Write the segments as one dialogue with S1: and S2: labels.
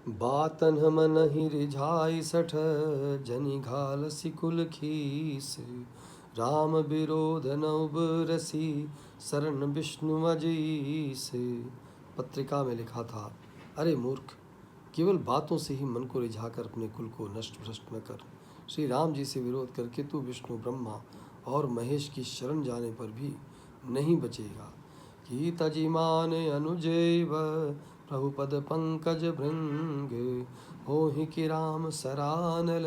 S1: बातन मन ही रिझाई सठ, जनि घाल सिकुल खीस। राम विरोध नौब रसी, शरण विष्णु अजीस। पत्रिका में लिखा था, अरे मूर्ख, केवल बातों से ही मन को रिझाकर अपने कुल को नष्ट भ्रष्ट न कर। श्री राम जी से विरोध करके तू विष्णु, ब्रह्मा और महेश की शरण जाने पर भी नहीं बचेगा। की तजिमान अनुजैव, प्रभुपद पंकज भृंग। होहि कि राम सरानल,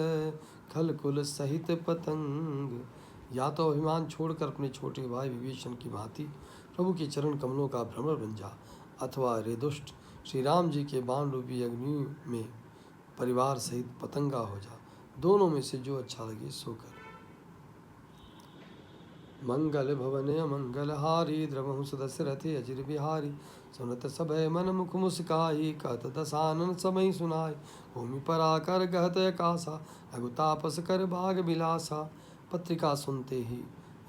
S1: खल कुल सहित पतंग। या तो अभिमान छोड़कर अपने छोटे भाई विभीषण की भांति प्रभु के चरण कमलों का भ्रमर बन जा, अथवा रे दुष्ट, श्री राम जी के बाण रूपी अग्नि में परिवार सहित पतंगा हो जा। दोनों में से जो अच्छा लगे सो कर। मंगल भवन अमंगल हारी, द्रवहु सदस्य रथे अजिर बिहारी। सुनत सभय मन मुख मुस्काई, कहत दसानन समय सुनाई। भूमि पराकर गहत आकाशा, रघु तापस कर भाग बिलासा। पत्रिका सुनते ही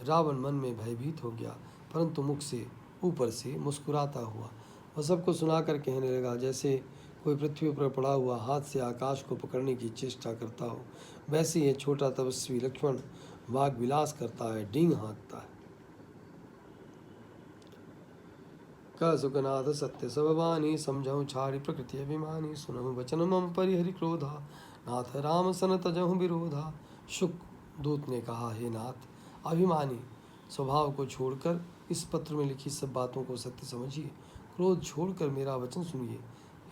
S1: रावण मन में भयभीत हो गया, परंतु मुख से ऊपर से मुस्कुराता हुआ वह सबको सुनाकर कहने लगा, जैसे कोई पृथ्वी पर पड़ा हुआ हाथ से आकाश को पकड़ने की चेष्टा करता हो, वैसे ही छोटा तपस्वी लक्ष्मण वाग विलास करता है, डींग हाँकता है। कह सुखनाथ सत्य सब वाणी, समझहु छाड़ी प्रकृति अभिमानी। सुनहु वचन मम परिहरि क्रोधा, नाथ राम सन तजहु विरोधा। शुक दूत ने कहा, हे नाथ, अभिमानी स्वभाव को छोड़कर इस पत्र में लिखी सब बातों को सत्य समझिए। क्रोध छोड़कर मेरा वचन सुनिए।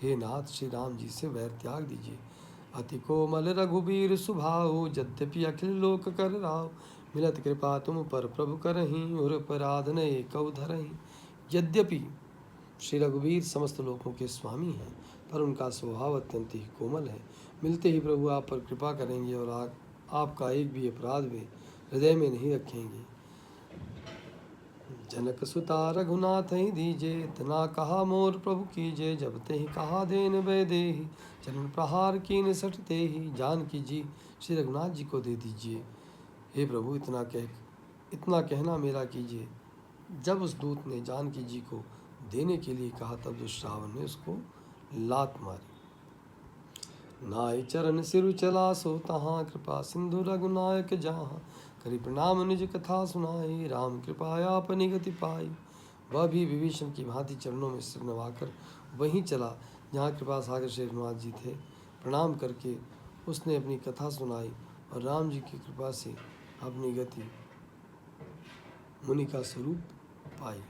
S1: हे नाथ, श्री राम जी से वैर त्याग दीजिए। अति कोमल रघुबीर सुभाऊ, यद्यपि अखिल लोक कर राव। मिलत कृपा तुम पर प्रभु करहीं, उर अपराध न एकौ धरहीं। यद्यपि श्री रघुवीर समस्त लोकों के स्वामी हैं, पर उनका स्वभाव अत्यंत ही कोमल है। मिलते ही प्रभु आप पर कृपा करेंगे और आपका एक भी अपराध वे हृदय में नहीं रखेंगे। जनक सुता रघुनाथ ही दीजे, इतना कहा मोर प्रभु कीजे। जब ते ही कहा देन वैदेही, चरण प्रहार कीन सटते ही। जानकी जी श्री रघुनाथ जी को दे दीजिए। हे प्रभु, इतना कहना मेरा कीजिए। जब उस दूत ने जानकी जी को देने के लिए कहा, तब दुष्ट रावण ने उसको लात मारी। नाई चरण सिरु चला सो तहाँ, कृपा सिंधु रघुनायक जहाँ। करी प्रणाम निज कथा सुनाई, राम कृपाया अपनी गति पाई। वह भी विभीषण की भांति चरणों में सिर नवाकर वहीं चला जहाँ कृपा सागर श्री रघुनाथ जी थे। प्रणाम करके उसने अपनी कथा सुनाई और राम जी की कृपा से अपनी गति मुनि का स्वरूप पाई।